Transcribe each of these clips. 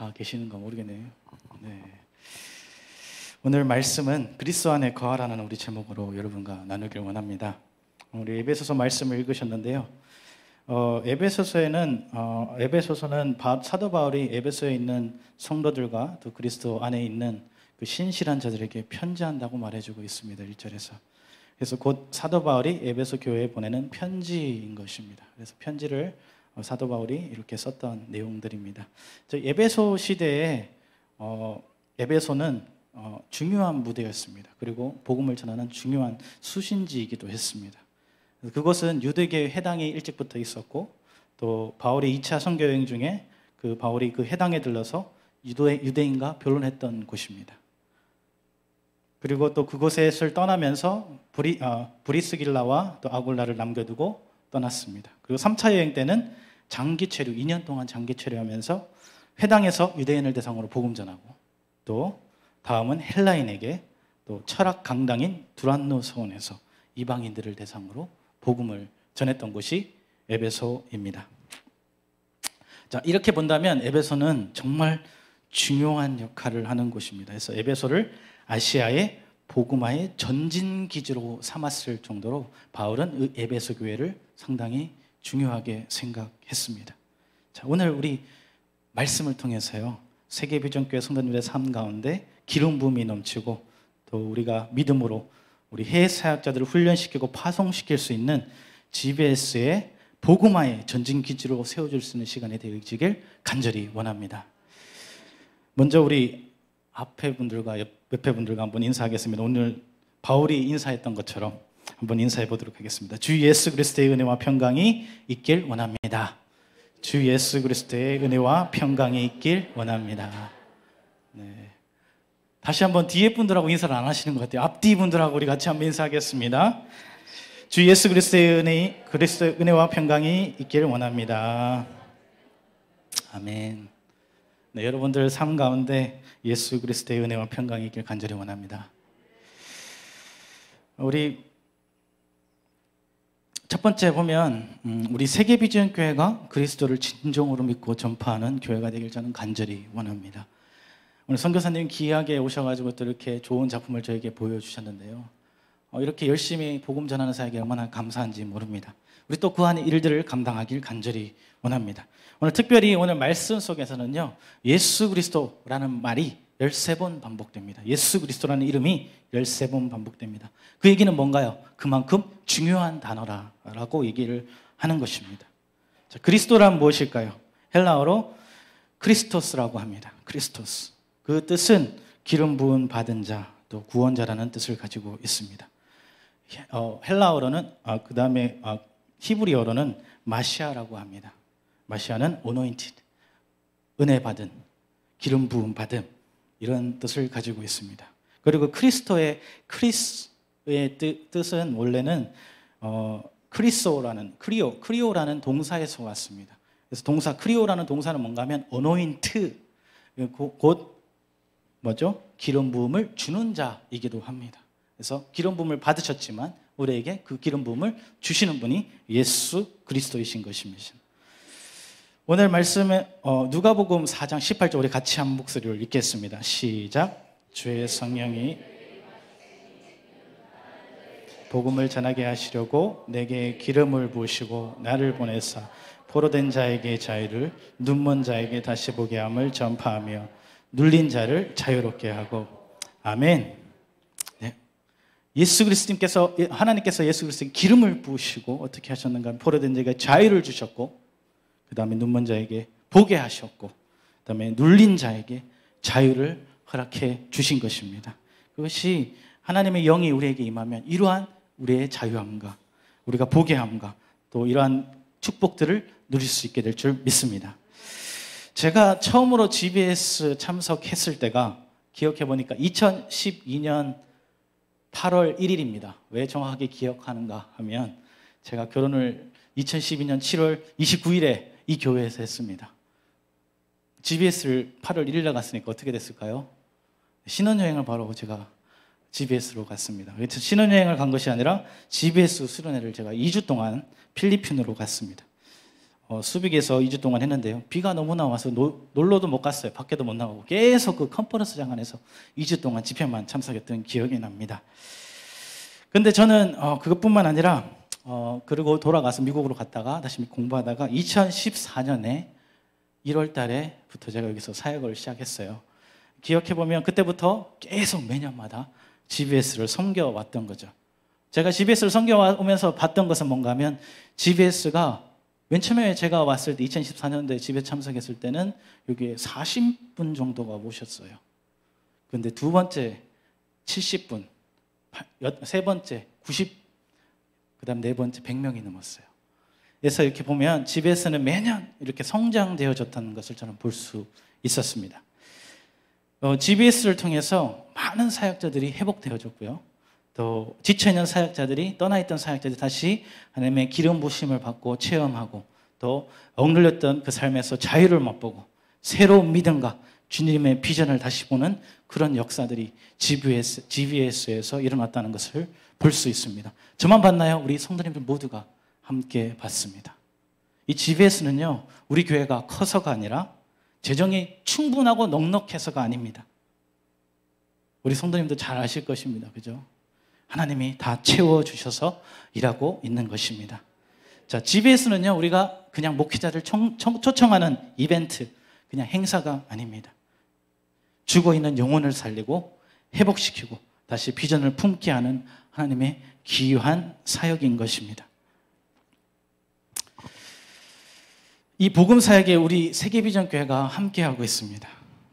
다 계시는가 모르겠네요. 네. 오늘 말씀은 그리스도 안에 거하라는 우리 제목으로 여러분과 나누길 원합니다. 우리 에베소서 말씀을 읽으셨는데요. 에베소서는 사도 바울이 에베소에 있는 성도들과 또 그리스도 안에 있는 그 신실한 자들에게 편지한다고 말해주고 있습니다. 1절에서. 그래서 곧 사도 바울이 에베소 교회에 보내는 편지인 것입니다. 그래서 편지를 사도 바울이 이렇게 썼던 내용들입니다. 에베소 시대에 에베소는 중요한 무대였습니다. 그리고 복음을 전하는 중요한 수신지이기도 했습니다. 그것은 유대계 회당이 일찍부터 있었고, 또 바울이 2차 선교 여행 중에 바울이 그 회당에 들러서 유대인과 변론했던 곳입니다. 그리고 또 그곳을 떠나면서 브리스길라와 또 아굴라를 남겨두고 떠났습니다. 그리고 3차 여행 때는 장기 체류, 2년 동안 장기 체류하면서 회당에서 유대인을 대상으로 복음 전하고, 또 다음은 헬라인에게 또 철학 강당인 두란노 서원에서 이방인들을 대상으로 복음을 전했던 곳이 에베소입니다. 자, 이렇게 본다면 에베소는 정말 중요한 역할을 하는 곳입니다. 그래서 에베소를 아시아의 복음화의 전진기지로 삼았을 정도로 바울은 에베소 교회를 상당히 중요하게 생각했습니다. 자, 오늘 우리 말씀을 통해서요, 세계비전교회 성도님들의 삶 가운데 기름 부음이 넘치고, 또 우리가 믿음으로 우리 해외 사역자들을 훈련시키고 파송시킬 수 있는 GBS의 복음화의 전진기지로 세워줄 수 있는 시간이 되어지길 간절히 원합니다. 먼저 우리 앞에 분들과 옆에 분들과 한번 인사하겠습니다. 오늘 바울이 인사했던 것처럼 한번 인사해 보도록 하겠습니다. 주 예수 그리스도의 은혜와 평강이 있길 원합니다. 주 예수 그리스도의 은혜와 평강이 있길 원합니다. 네. 다시 한번 뒤에 분들하고 인사를 안 하시는 것 같아요. 앞뒤 분들하고 우리 같이 한번 인사하겠습니다. 주 예수 그리스도의 은혜와 평강이 있길 원합니다. 아멘. 네, 여러분들 삶 가운데 예수 그리스도의 은혜와 평강이 있길 간절히 원합니다. 우리 첫 번째 보면 우리 세계비전교회가 그리스도를 진정으로 믿고 전파하는 교회가 되길 저는 간절히 원합니다. 오늘 선교사님 귀하게 오셔가지고 또 이렇게 좋은 작품을 저에게 보여주셨는데요. 이렇게 열심히 복음 전하는 사역이 얼마나 감사한지 모릅니다. 우리 또 그 안에 일들을 감당하길 간절히 원합니다. 오늘 특별히 오늘 말씀 속에서는요, 예수 그리스도라는 말이 13번 반복됩니다. 예수 그리스도라는 이름이 13번 반복됩니다. 그 얘기는 뭔가요? 그만큼 중요한 단어라고 얘기를 하는 것입니다. 자, 그리스도란 무엇일까요? 헬라어로 크리스토스라고 합니다. 크리스토스. 그 뜻은 기름 부은 받은 자, 또 구원자라는 뜻을 가지고 있습니다. 헬라어로는 그 다음에 히브리어로는 마시아라고 합니다. 마시아는 anointed, 은혜 받은, 기름 부음 받음, 이런 뜻을 가지고 있습니다. 그리고 크리스토의 뜻은 원래는 크리오라는 동사에서 왔습니다. 그래서 크리오라는 동사는 뭔가 하면 anoint, 곧 뭐죠? 기름 부음을 주는 자이기도 합니다. 그래서 기름 부음을 받으셨지만 우리에게 그 기름 부음을 주시는 분이 예수 그리스도이신 것입니다. 오늘 말씀에 누가복음 4장 18절 우리 같이 한 목소리로 읽겠습니다. 시작. 주의 성령이 복음을 전하게 하시려고 내게 기름을 부으시고 나를 보내사 포로된 자에게 자유를, 눈먼 자에게 다시 보게 함을 전파하며 눌린 자를 자유롭게 하고. 아멘. 네. 하나님께서 예수 그리스도께 기름을 부으시고 어떻게 하셨는가? 포로된 자에게 자유를 주셨고, 그 다음에 눈먼 자에게 보게 하셨고, 그 다음에 눌린 자에게 자유를 허락해 주신 것입니다. 그것이 하나님의 영이 우리에게 임하면 이러한 우리의 자유함과 우리가 보게 함과 또 이러한 축복들을 누릴 수 있게 될 줄 믿습니다. 제가 처음으로 GBS 참석했을 때가 기억해 보니까 2012년 8월 1일입니다. 왜 정확하게 기억하는가 하면 제가 결혼을 2012년 7월 29일에 이 교회에서 했습니다. GBS를 8월 1일 날 갔으니까 어떻게 됐을까요? 신혼여행을 바로 제가 GBS로 갔습니다. 신혼여행을 간 것이 아니라 GBS 수련회를 제가 2주 동안 필리핀으로 갔습니다. 수빅에서 2주 동안 했는데요. 비가 너무나 와서 놀러도 못 갔어요. 밖에도 못 나가고 계속 그 컨퍼런스장 안에서 2주 동안 집회만 참석했던 기억이 납니다. 근데 저는 그것뿐만 아니라 그리고 돌아가서 미국으로 갔다가 다시 공부하다가 2014년에 1월 달에부터 제가 여기서 사역을 시작했어요. 기억해보면 그때부터 계속 매년마다 GBS를 섬겨왔던 거죠. 제가 GBS를 섬겨오면서 봤던 것은 뭔가 하면 GBS가 맨 처음에 제가 왔을 때 2014년도에 집에 참석했을 때는 여기에 40분 정도가 모셨어요. 근데 두 번째 70분, 세 번째 90, 그 다음 네 번째 100명이 넘었어요. 그래서 이렇게 보면 GBS는 매년 이렇게 성장되어졌다는 것을 저는 볼 수 있었습니다. GBS를 통해서 많은 사역자들이 회복되어졌고요. 또 지쳐있는 사역자들이, 떠나있던 사역자들이 다시 하나님의 기름 부심을 받고 체험하고 또 억눌렸던 그 삶에서 자유를 맛보고 새로운 믿음과 주님의 비전을 다시 보는 그런 역사들이 GBS에서 일어났다는 것을 볼 수 있습니다. 저만 봤나요? 우리 성도님들 모두가 함께 봤습니다. 이 GBS는요, 우리 교회가 커서가 아니라 재정이 충분하고 넉넉해서가 아닙니다. 우리 성도님도 잘 아실 것입니다. 그죠? 하나님이 다 채워주셔서 일하고 있는 것입니다. 자, GBS는요, 우리가 그냥 목회자를 초청하는 이벤트, 그냥 행사가 아닙니다. 죽어있는 영혼을 살리고 회복시키고 다시 비전을 품게 하는 하나님의 귀한 사역인 것입니다. 이 복음 사역에 우리 세계비전교회가 함께하고 있습니다.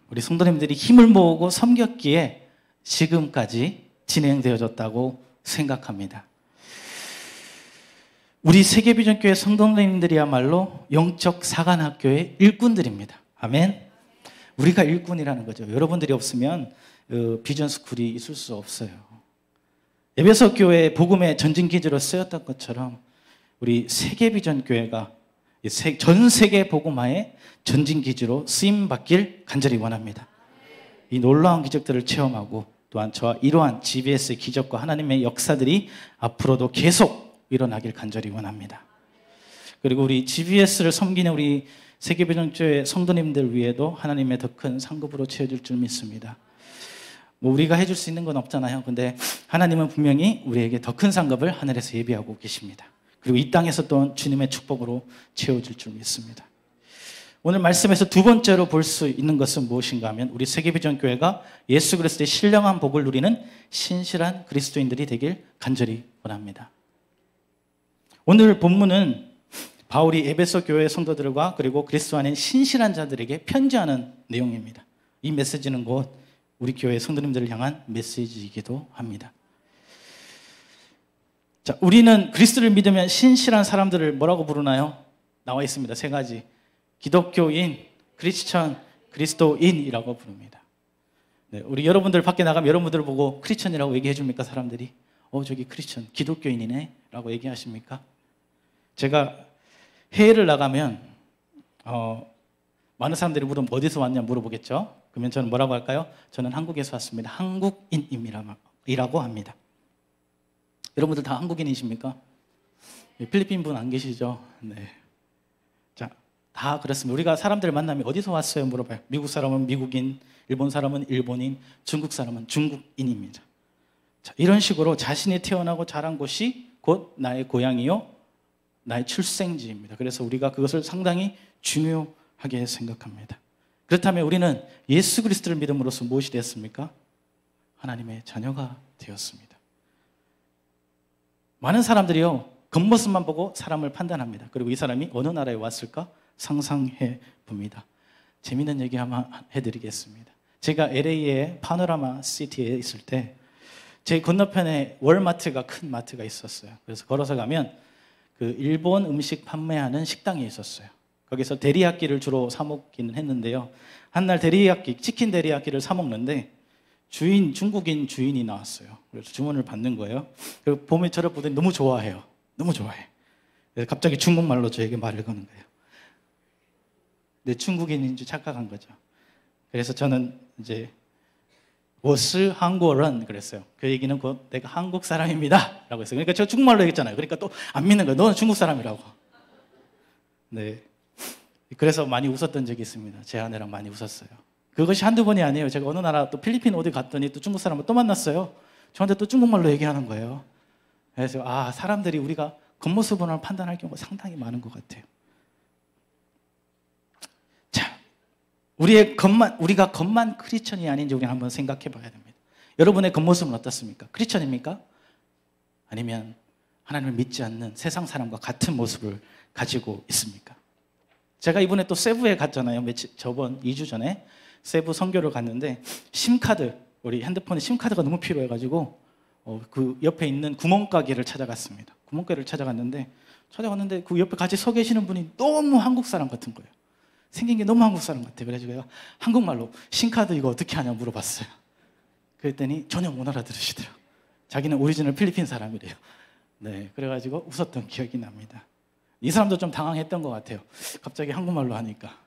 우리 성도님들이 힘을 모으고 섬겼기에 지금까지 진행되어졌다고 생각합니다. 우리 세계비전교회 성도님들이야말로 영적 사관학교의 일꾼들입니다. 아멘. 우리가 일꾼이라는 거죠. 여러분들이 없으면 비전스쿨이 있을 수 없어요. 에베소 교회 복음의 전진기지로 쓰였던 것처럼 우리 세계비전교회가 전 세계 복음화의 전진기지로 쓰임받길 간절히 원합니다. 이 놀라운 기적들을 체험하고 또한 저와 이러한 GBS의 기적과 하나님의 역사들이 앞으로도 계속 일어나길 간절히 원합니다. 그리고 우리 GBS를 섬기는 우리 세계비전교회 성도님들 위에도 하나님의 더 큰 상급으로 채워줄 줄 믿습니다. 뭐 우리가 해줄 수 있는 건 없잖아요. 근데 하나님은 분명히 우리에게 더 큰 상급을 하늘에서 예비하고 계십니다. 그리고 이 땅에서 또 주님의 축복으로 채워줄 줄 믿습니다. 오늘 말씀에서 두 번째로 볼 수 있는 것은 무엇인가 하면 우리 세계비전교회가 예수 그리스도의 신령한 복을 누리는 신실한 그리스도인들이 되길 간절히 원합니다. 오늘 본문은 바울이 에베소 교회 성도들과 그리고 그리스도 안에 신실한 자들에게 편지하는 내용입니다. 이 메시지는 곧 우리 교회 성도님들을 향한 메시지이기도 합니다. 자, 우리는 그리스도를 믿으면 신실한 사람들을 뭐라고 부르나요? 나와 있습니다. 세 가지. 기독교인, 크리스천, 그리스도인이라고 부릅니다. 네, 우리 여러분들 밖에 나가면 여러분들을 보고 크리스천이라고 얘기해 줍니까? 사람들이 저기 크리스천, 기독교인이네 라고 얘기하십니까? 제가 해외를 나가면 많은 사람들이 물으면 어디서 왔냐 물어보겠죠. 그러면 저는 뭐라고 할까요? 저는 한국에서 왔습니다. 한국인이라고 합니다. 여러분들 다 한국인이십니까? 필리핀 분 안 계시죠? 네. 자, 다 그렇습니다. 우리가 사람들 만나면 어디서 왔어요? 물어봐요. 미국 사람은 미국인, 일본 사람은 일본인, 중국 사람은 중국인입니다. 자, 이런 식으로 자신이 태어나고 자란 곳이 곧 나의 고향이요, 나의 출생지입니다. 그래서 우리가 그것을 상당히 중요하게 생각합니다. 그렇다면 우리는 예수 그리스도를 믿음으로써 무엇이 되었습니까? 하나님의 자녀가 되었습니다. 많은 사람들이요, 겉모습만 보고 사람을 판단합니다. 그리고 이 사람이 어느 나라에 왔을까 상상해 봅니다. 재미있는 얘기 한번 해드리겠습니다. 제가 LA의 파노라마 시티에 있을 때 제 건너편에 월마트가, 큰 마트가 있었어요. 그래서 걸어서 가면 그 일본 음식 판매하는 식당이 있었어요. 거기서 데리야끼를 주로 사 먹기는 했는데요. 한날 치킨 데리야끼를 사 먹는데 중국인 주인이 나왔어요. 그래서 주문을 받는 거예요. 그리고 보면 저를 보더니 너무 좋아해요. 너무 좋아해. 그래서 갑자기 중국말로 저에게 말을 거는 거예요. 근데 중국인인 줄 착각한 거죠. 그래서 저는 이제 我是韩国人 그랬어요. 그 얘기는 곧 내가 한국 사람입니다 라고 했어요. 그러니까 저 중국말로 얘기했잖아요. 그러니까 또 안 믿는 거예요. 너는 중국 사람이라고. 네. 그래서 많이 웃었던 적이 있습니다. 제 아내랑 많이 웃었어요. 그것이 한두 번이 아니에요. 제가 어느 나라 또 필리핀 어디 갔더니 또 중국 사람을 또 만났어요. 저한테 또 중국말로 얘기하는 거예요. 그래서 사람들이 우리가 겉모습으로 판단할 경우가 상당히 많은 것 같아요. 자, 우리가 겉만 크리스천이 아닌지 우리는 한번 생각해 봐야 됩니다. 여러분의 겉모습은 어떻습니까? 크리스천입니까? 아니면 하나님을 믿지 않는 세상 사람과 같은 모습을 가지고 있습니까? 제가 이번에 또 세부에 갔잖아요. 저번 2주 전에 세부 선교를 갔는데 심카드, 우리 핸드폰에 심카드가 너무 필요해가지고 그 옆에 있는 구멍가게를 찾아갔습니다. 구멍가게를 찾아갔는데 그 옆에 같이 서 계시는 분이 너무 한국 사람 같은 거예요. 생긴 게 너무 한국 사람 같아요. 그래서 제가 한국말로 심카드 이거 어떻게 하냐고 물어봤어요. 그랬더니 전혀 못 알아들으시더라고요. 자기는 오리지널 필리핀 사람이래요. 네, 그래가지고 웃었던 기억이 납니다. 이 사람도 좀 당황했던 것 같아요. 갑자기 한국말로 하니까.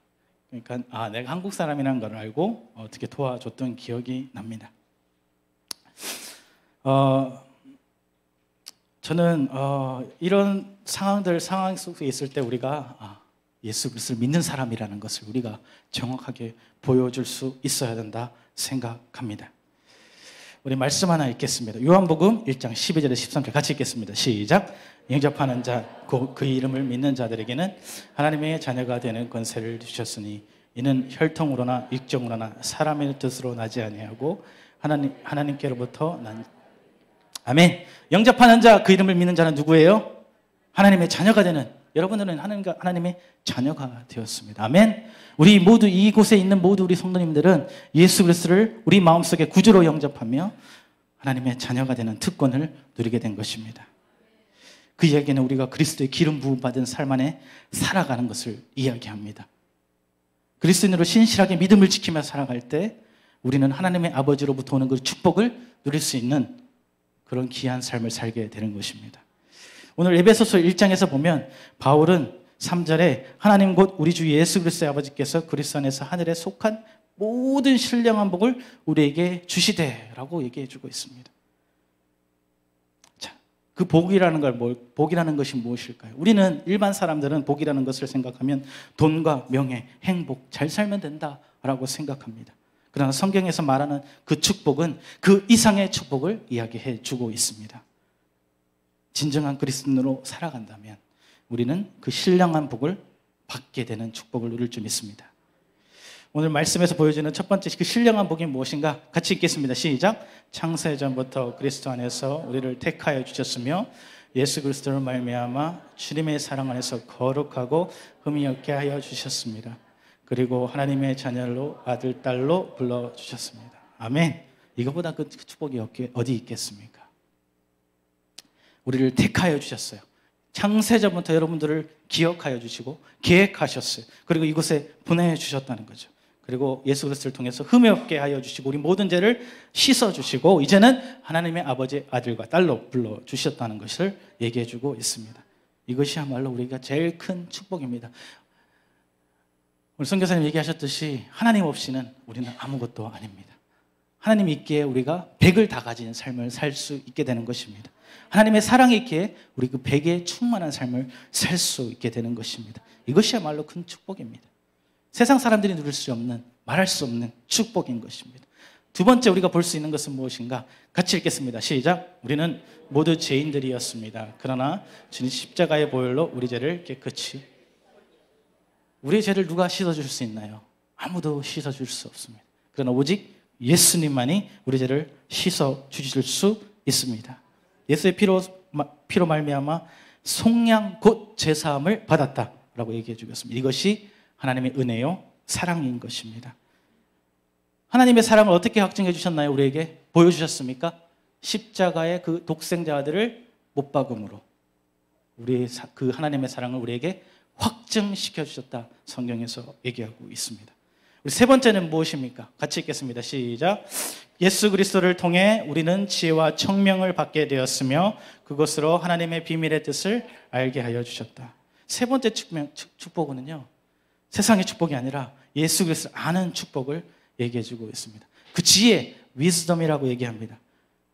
그러니까 내가 한국 사람이라는 걸 알고 어떻게 도와줬던 기억이 납니다. 저는 이런 상황 속에 있을 때 우리가 예수 그리스도를 믿는 사람이라는 것을 우리가 정확하게 보여줄 수 있어야 된다 생각합니다. 우리 말씀 하나 읽겠습니다. 요한복음 1장 12절에 13절 같이 읽겠습니다. 시작. 영접하는 자, 그 이름을 믿는 자들에게는 하나님의 자녀가 되는 권세를 주셨으니 이는 혈통으로나 육정으로나 사람의 뜻으로 나지 아니하고 하나님께로부터 난. 아멘. 영접하는 자, 그 이름을 믿는 자는 누구예요? 하나님의 자녀가 되는, 여러분들은 하나님의 자녀가 되었습니다. 아멘. 우리 모두 이곳에 있는 모두 우리 성도님들은 예수 그리스도를 우리 마음속에 구주로 영접하며 하나님의 자녀가 되는 특권을 누리게 된 것입니다. 그 이야기는 우리가 그리스도의 기름 부음 받은 삶 안에 살아가는 것을 이야기합니다. 그리스도인으로 신실하게 믿음을 지키며 살아갈 때 우리는 하나님의 아버지로부터 오는 그 축복을 누릴 수 있는 그런 귀한 삶을 살게 되는 것입니다. 오늘 에베소서 1장에서 보면 바울은 3절에 하나님 곧 우리 주 예수 그리스도의 아버지께서 그리스도 안에서 하늘에 속한 모든 신령한 복을 우리에게 주시되라고 얘기해 주고 있습니다. 자, 그 복이라는 것이 무엇일까요? 우리는 일반 사람들은 복이라는 것을 생각하면 돈과 명예, 행복, 잘 살면 된다라고 생각합니다. 그러나 성경에서 말하는 그 축복은 그 이상의 축복을 이야기해 주고 있습니다. 진정한 그리스도인으로 살아간다면 우리는 그 신령한 복을 받게 되는 축복을 누릴 줄 믿습니다. 오늘 말씀에서 보여주는 첫 번째 그 신령한 복이 무엇인가? 같이 읽겠습니다. 시작. 창세 전부터 그리스도 안에서 우리를 택하여 주셨으며 예수 그리스도를 말미암아 주님의 사랑 안에서 거룩하고 흠이 없게 하여 주셨습니다. 그리고 하나님의 자녀로 아들, 딸로 불러주셨습니다. 아멘. 이거보다 그 축복이 어디 있겠습니까? 우리를 택하여 주셨어요. 창세전부터 여러분들을 기억하여 주시고 계획하셨어요. 그리고 이곳에 보내주셨다는 거죠. 그리고 예수 그리스도를 통해서 흠이 없게 하여 주시고 우리 모든 죄를 씻어주시고 이제는 하나님의 아버지, 아들과 딸로 불러주셨다는 것을 얘기해 주고 있습니다. 이것이야말로 우리가 제일 큰 축복입니다. 우리 선교사님 얘기하셨듯이 하나님 없이는 우리는 아무것도 아닙니다. 하나님이 있기에 우리가 100을 다 가진 삶을 살 수 있게 되는 것입니다. 하나님의 사랑이 있기에 우리 그 100에 충만한 삶을 살 수 있게 되는 것입니다. 이것이야말로 큰 축복입니다. 세상 사람들이 누릴 수 없는, 말할 수 없는 축복인 것입니다. 두 번째 우리가 볼 수 있는 것은 무엇인가? 같이 읽겠습니다. 시작. 우리는 모두 죄인들이었습니다. 그러나 주님 십자가의 보혈로 우리 죄를 깨끗이. 우리의 죄를 누가 씻어줄 수 있나요? 아무도 씻어줄 수 없습니다. 그러나 오직 예수님만이 우리 죄를 씻어주실 수 있습니다. 예수의 피로 말미암아 속량 곧 죄사함을 받았다라고 얘기해 주겠습니다. 이것이 하나님의 은혜요 사랑인 것입니다. 하나님의 사랑을 어떻게 확증해 주셨나요? 우리에게 보여주셨습니까? 십자가의 그 독생자 아들을 못 박음으로 우리의 그 하나님의 사랑을 우리에게 확증시켜 주셨다 성경에서 얘기하고 있습니다. 우리 세 번째는 무엇입니까? 같이 읽겠습니다. 시작. 예수 그리스도를 통해 우리는 지혜와 청명을 받게 되었으며 그것으로 하나님의 비밀의 뜻을 알게 하여 주셨다. 세 번째 축복은요, 세상의 축복이 아니라 예수 그리스도를 아는 축복을 얘기해 주고 있습니다. 그 지혜, 위즈덤이라고 얘기합니다.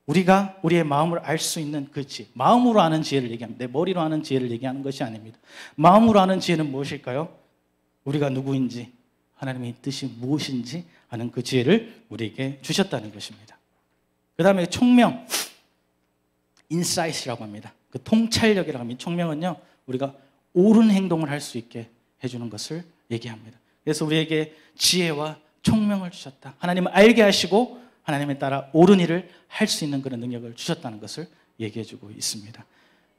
우리가 우리의 마음을 알 수 있는 그 지혜, 마음으로 아는 지혜를 얘기합니다. 내 머리로 아는 지혜를 얘기하는 것이 아닙니다. 마음으로 아는 지혜는 무엇일까요? 우리가 누구인지, 하나님의 뜻이 무엇인지 아는 그 지혜를 우리에게 주셨다는 것입니다. 그 다음에 총명, 인사이트라고 합니다. 그 통찰력이라고 합니다. 총명은요, 우리가 옳은 행동을 할 수 있게 해주는 것을 얘기합니다. 그래서 우리에게 지혜와 총명을 주셨다. 하나님을 알게 하시고 하나님에 따라 옳은 일을 할 수 있는 그런 능력을 주셨다는 것을 얘기해주고 있습니다.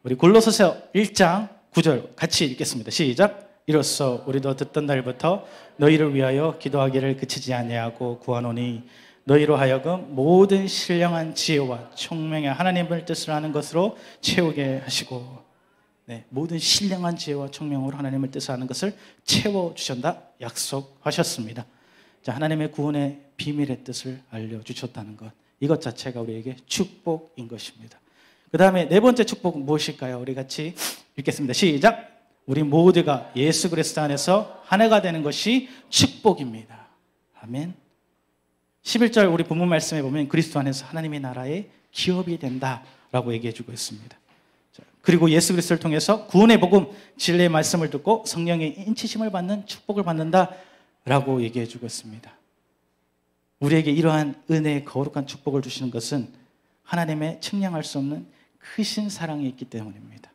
우리 골로새서 1장 9절 같이 읽겠습니다. 시작. 이로써 우리도 듣던 날부터 너희를 위하여 기도하기를 그치지 아니하고 구하노니 너희로 하여금 모든 신령한 지혜와 총명의 하나님의 뜻을 아는 것으로 채우게 하시고, 모든 신령한 지혜와 총명으로 하나님의 뜻을 아는 것을 채워주셨다 약속하셨습니다. 자, 하나님의 구원의 비밀의 뜻을 알려주셨다는 것, 이것 자체가 우리에게 축복인 것입니다. 그 다음에 네 번째 축복은 무엇일까요? 우리 같이 읽겠습니다. 시작. 우리 모두가 예수 그리스도 안에서 하나가 되는 것이 축복입니다. 아멘. 11절 우리 본문 말씀에 보면 그리스도 안에서 하나님의 나라의 기업이 된다라고 얘기해주고 있습니다. 그리고 예수 그리스도를 통해서 구원의 복음, 진리의 말씀을 듣고 성령의 인치심을 받는 축복을 받는다라고 얘기해주고 있습니다. 우리에게 이러한 은혜의 거룩한 축복을 주시는 것은 하나님의 측량할 수 없는 크신 사랑이 있기 때문입니다.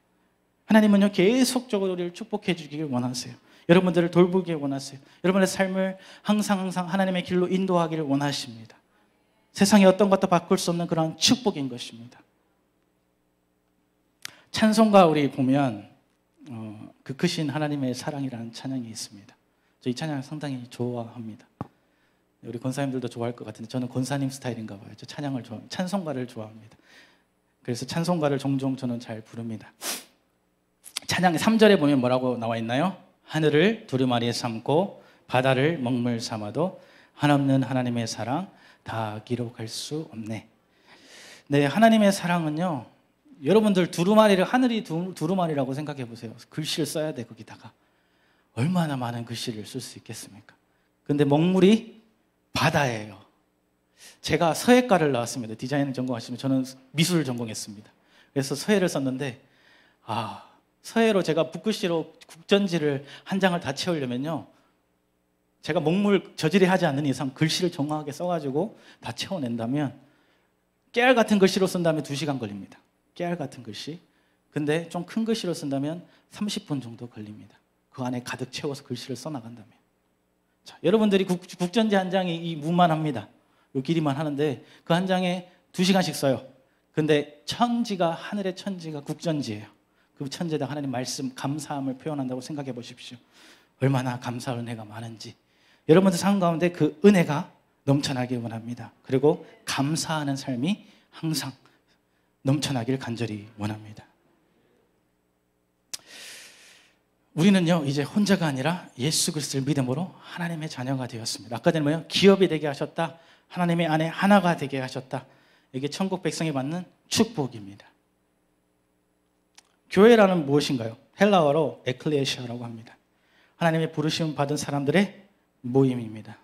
하나님은요, 계속적으로 우리를 축복해 주기를 원하세요. 여러분들을 돌보기를 원하세요. 여러분의 삶을 항상 하나님의 길로 인도하기를 원하십니다. 세상에 어떤 것도 바꿀 수 없는 그런 축복인 것입니다. 찬송가 우리 보면 그 크신 하나님의 사랑이라는 찬양이 있습니다. 저 이 찬양을 상당히 좋아합니다. 우리 권사님들도 좋아할 것 같은데 저는 권사님 스타일인가 봐요. 저 찬송가를 좋아합니다. 그래서 찬송가를 종종 저는 잘 부릅니다. 찬양의 3절에 보면 뭐라고 나와 있나요? 하늘을 두루마리에 삼고 바다를 먹물 삼아도 한없는 하나님의 사랑 다 기록할 수 없네. 네, 하나님의 사랑은요, 여러분들 하늘이 두루마리라고 생각해 보세요. 글씨를 써야 돼. 거기다가 얼마나 많은 글씨를 쓸 수 있겠습니까? 근데 먹물이 바다예요. 제가 서예과를 나왔습니다. 디자인 전공하시면 저는 미술을 전공했습니다. 그래서 서예를 썼는데 서예로 제가 붓글씨로 국전지를 한 장을 다 채우려면요, 제가 먹물 저질이 하지 않는 이상 글씨를 정확하게 써가지고 다 채워낸다면 깨알 같은 글씨로 쓴다면 2시간 걸립니다. 깨알 같은 글씨. 근데 좀 큰 글씨로 쓴다면 30분 정도 걸립니다. 그 안에 가득 채워서 글씨를 써나간다면. 자, 여러분들이 국전지 한 장이 이 무만 합니다. 요 길이만 하는데 그 한 장에 2시간씩 써요. 근데 하늘의 천지가 국전지예요. 그 천지에다 하나님 말씀, 감사함을 표현한다고 생각해 보십시오. 얼마나 감사 은혜가 많은지. 여러분들 삶 가운데 그 은혜가 넘쳐나길 원합니다. 그리고 감사하는 삶이 항상 넘쳐나길 간절히 원합니다. 우리는요, 이제 혼자가 아니라 예수 그리스도를 믿음으로 하나님의 자녀가 되었습니다. 아까 전에 뭐요? 기업이 되게 하셨다. 하나님의 안에 하나가 되게 하셨다. 이게 천국 백성이 받는 축복입니다. 교회라는 무엇인가요? 헬라어로 에클레시아라고 합니다. 하나님의 부르심 받은 사람들의 모임입니다.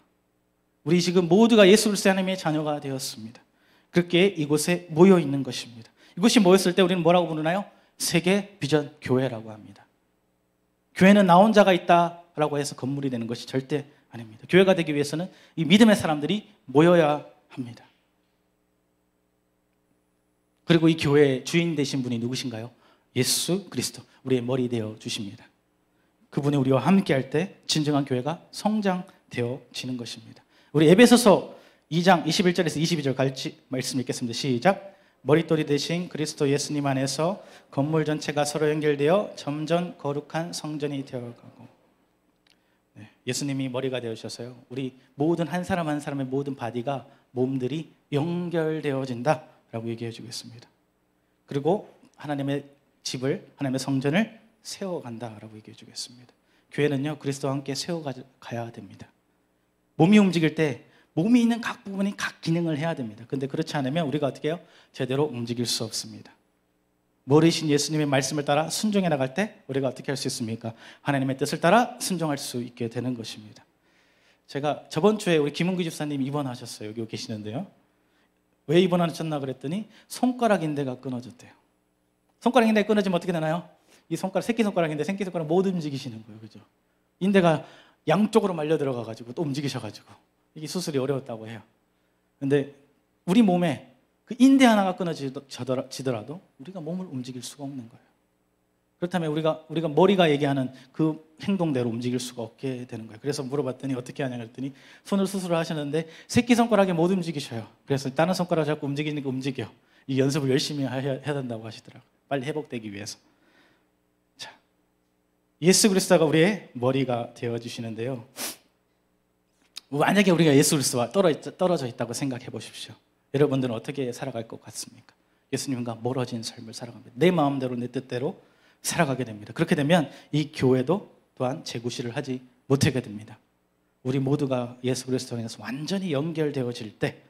우리 지금 모두가 예수 그리스도의 하나님의 자녀가 되었습니다. 그렇게 이곳에 모여 있는 것입니다. 이곳이 모였을 때 우리는 뭐라고 부르나요? 세계 비전 교회라고 합니다. 교회는 나 혼자가 있다라고 해서 건물이 되는 것이 절대 아닙니다. 교회가 되기 위해서는 이 믿음의 사람들이 모여야 합니다. 그리고 이 교회의 주인 되신 분이 누구신가요? 예수 그리스도, 우리의 머리 되어 주십니다. 그분이 우리와 함께 할 때 진정한 교회가 성장되어지는 것입니다. 우리 에베소서 2장 21절에서 22절 같이 말씀 읽겠습니다. 시작. 머릿돌이 되신 그리스도 예수님 안에서 건물 전체가 서로 연결되어 점점 거룩한 성전이 되어가고, 예수님이 머리가 되어주셔서요, 우리 모든 한 사람 한 사람의 모든 바디가, 몸들이 연결되어진다라고 얘기해주고 있습니다. 그리고 하나님의 집을, 하나님의 성전을 세워간다라고 얘기해주고 있습니다. 교회는요, 그리스도와 함께 세워가야 됩니다. 몸이 움직일 때 몸이 있는 각 부분이 각 기능을 해야 됩니다. 근데 그렇지 않으면 우리가 어떻게 해요? 제대로 움직일 수 없습니다. 머리신 예수님의 말씀을 따라 순종해 나갈 때 우리가 어떻게 할 수 있습니까? 하나님의 뜻을 따라 순종할 수 있게 되는 것입니다. 제가 저번 주에 우리 김은규 집사님 입원하셨어요. 여기 계시는데요. 왜 입원하셨나 그랬더니 손가락 인대가 끊어졌대요. 손가락 인대가 끊어지면 어떻게 되나요? 이 손가락, 새끼손가락인데 새끼손가락 못 움직이시는 거예요. 그죠? 인대가 양쪽으로 말려 들어가가지고 또 움직이셔가지고 이게 수술이 어려웠다고 해요. 근데 우리 몸에 그 인대 하나가 끊어지더라도 우리가 몸을 움직일 수가 없는 거예요. 그렇다면 우리가 머리가 얘기하는 그 행동대로 움직일 수가 없게 되는 거예요. 그래서 물어봤더니 어떻게 하냐 그랬더니 손을 수술을 하셨는데 새끼손가락에 못 움직이셔요. 그래서 다른 손가락 자꾸 움직이니까 움직여. 이 연습을 열심히 해야 된다고 하시더라고요. 빨리 회복되기 위해서. 자, 예수 그리스도가 우리의 머리가 되어주시는데요. 만약에 우리가 예수 그리스도와 떨어져 있다고 생각해 보십시오. 여러분들은 어떻게 살아갈 것 같습니까? 예수님과 멀어진 삶을 살아갑니다. 내 마음대로 내 뜻대로 살아가게 됩니다. 그렇게 되면 이 교회도 또한 재구시를 하지 못하게 됩니다. 우리 모두가 예수 그리스도로 인해서 완전히 연결되어질 때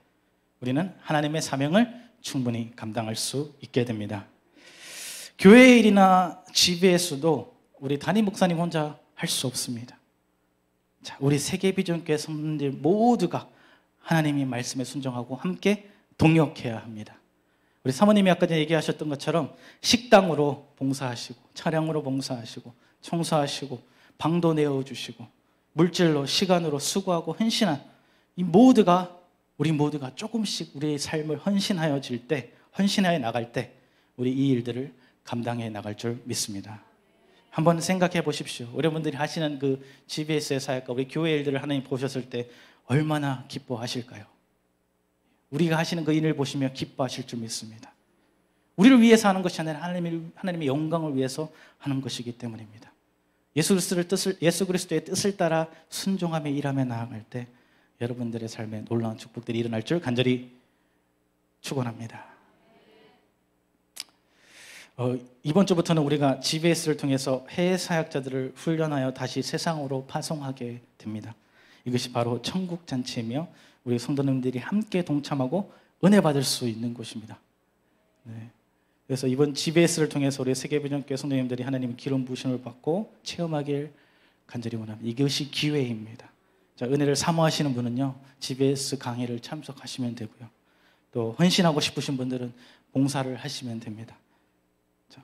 우리는 하나님의 사명을 충분히 감당할 수 있게 됩니다. 교회의 일이나 지배의 수도 우리 담임 목사님 혼자 할 수 없습니다. 자, 우리 세계비전교회 성도들 모두가 하나님의 말씀에 순종하고 함께 동역해야 합니다. 우리 사모님이 아까 전에 얘기하셨던 것처럼 식당으로 봉사하시고 차량으로 봉사하시고 청소하시고 방도 내어주시고 물질로 시간으로 수고하고 헌신한 우리 모두가 조금씩 우리의 삶을 헌신하여 나갈 때 우리 이 일들을 감당해 나갈 줄 믿습니다. 한번 생각해 보십시오. 여러분들이 하시는 그 GBS의 사역과 우리 교회 일들을 하나님 보셨을 때 얼마나 기뻐하실까요? 우리가 하시는 그 일을 보시며 기뻐하실 줄 믿습니다. 우리를 위해서 하는 것이 아니라 하나님의 영광을 위해서 하는 것이기 때문입니다. 예수 그리스도의 뜻을 따라 순종하며 일하며 나아갈 때 여러분들의 삶에 놀라운 축복들이 일어날 줄 간절히 축원합니다. 이번 주부터는 우리가 GBS를 통해서 해외 사역자들을 훈련하여 다시 세상으로 파송하게 됩니다. 이것이 바로 천국잔치이며 우리 성도님들이 함께 동참하고 은혜 받을 수 있는 곳입니다. 네. 그래서 이번 GBS를 통해서 우리 세계비전교회 성도님들이 하나님의 기름 부으심을 받고 체험하길 간절히 원합니다. 이것이 기회입니다. 자, 은혜를 사모하시는 분은요, GBS 강의를 참석하시면 되고요. 또 헌신하고 싶으신 분들은 봉사를 하시면 됩니다. 자,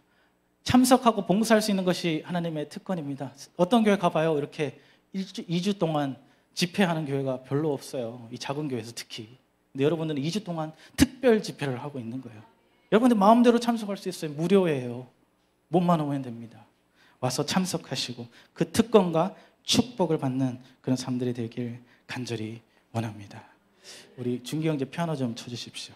참석하고 봉사할 수 있는 것이 하나님의 특권입니다. 어떤 교회 가봐요. 이렇게 2주 동안 집회하는 교회가 별로 없어요. 이 작은 교회에서 특히. 근데 여러분들은 2주 동안 특별 집회를 하고 있는 거예요. 여러분들 마음대로 참석할 수 있어요. 무료예요. 몸만 오면 됩니다. 와서 참석하시고 그 특권과 축복을 받는 그런 삶들이 되길 간절히 원합니다. 우리 준기 형제 피아노 좀 쳐주십시오.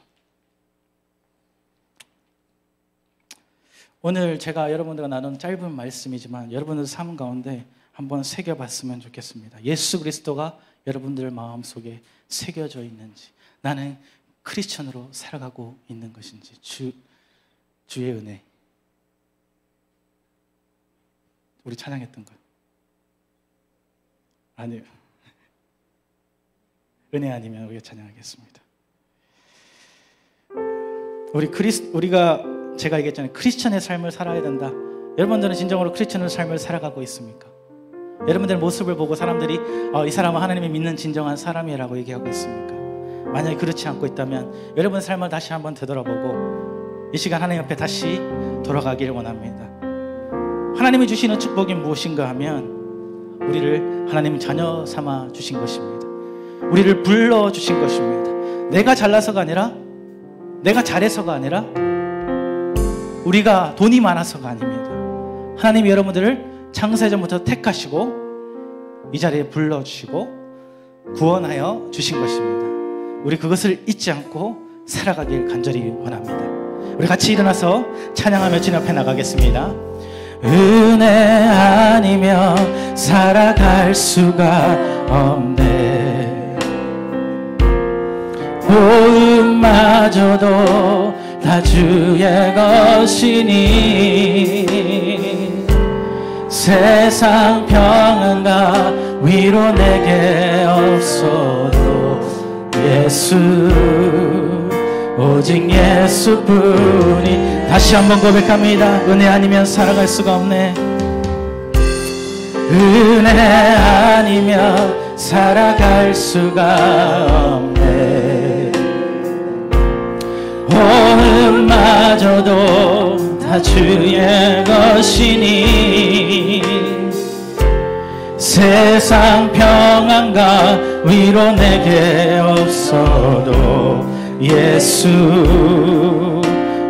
오늘 제가 여러분들과 나눈 짧은 말씀이지만 여러분들 삶 가운데 한번 새겨봤으면 좋겠습니다. 예수 그리스도가 여러분들 마음속에 새겨져 있는지, 나는 크리스천으로 살아가고 있는 것인지, 주의 은혜. 우리 찬양했던 거 아니요. 은혜 아니면 우리가 찬양하겠습니다. 우리가 제가 얘기했잖아요. 크리스천의 삶을 살아야 된다. 여러분들은 진정으로 크리스천의 삶을 살아가고 있습니까? 여러분들의 모습을 보고 사람들이 이 사람은 하나님이 믿는 진정한 사람이라고 얘기하고 있습니까? 만약에 그렇지 않고 있다면 여러분의 삶을 다시 한번 되돌아보고 이 시간 하나님 앞에 다시 돌아가길 원합니다. 하나님이 주시는 축복이 무엇인가 하면 우리를 하나님 자녀 삼아 주신 것입니다. 우리를 불러주신 것입니다. 내가 잘나서가 아니라, 내가 잘해서가 아니라, 우리가 돈이 많아서가 아닙니다. 하나님이 여러분들을 창세전부터 택하시고 이 자리에 불러주시고 구원하여 주신 것입니다. 우리 그것을 잊지 않고 살아가길 간절히 원합니다. 우리 같이 일어나서 찬양하며 주님 앞에 나가겠습니다. 은혜 아니면 살아갈 수가 없네. 호흡마저도 다 주의 것이니 세상 평안과 위로 내게 없어도 예수, 오직 예수뿐이. 다시 한번 고백합니다. 은혜 아니면 살아갈 수가 없네. 은혜 아니면 살아갈 수가 없네. 호흡마저도 다 주의 것이니 세상 평안과 위로 내게 없어도 예수,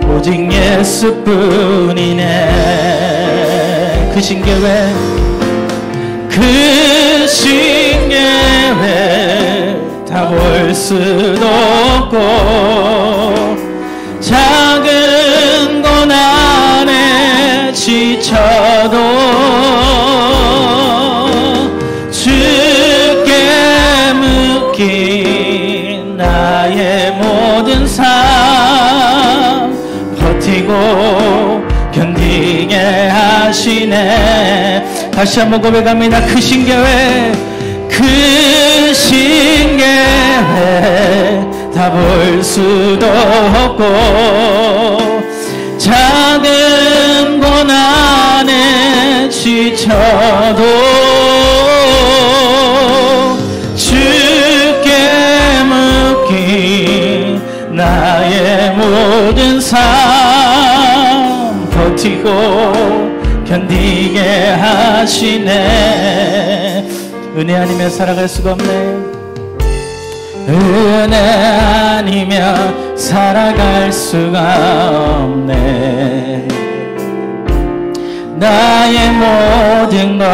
오직 예수뿐이네. 그 신계획, 그 신계획 다 볼 수도 없고 작은 고난에 지쳐도 주께 묶인 나의 모든 삶 버티고 견디게 하시네. 다시 한번 고백합니다. 그 신계획, 그 신계획 다 볼 수도 없고 작은 고난에 지쳐도 주께 묶인 나의 모든 삶 버티고 견디게 하시네. 은혜 아니면 살아갈 수가 없네. 은혜 아니면 살아갈 수가 없네. 나의 모든 것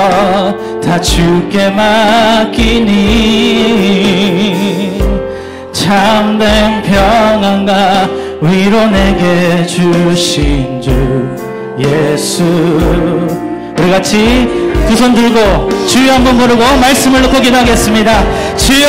다 주께 맡기니 참된 평안과 위로 내게 주신 주 예수. 우리 같이 두 손 들고 주여 한번 부르고 말씀을 놓고 기도하겠습니다. 주여.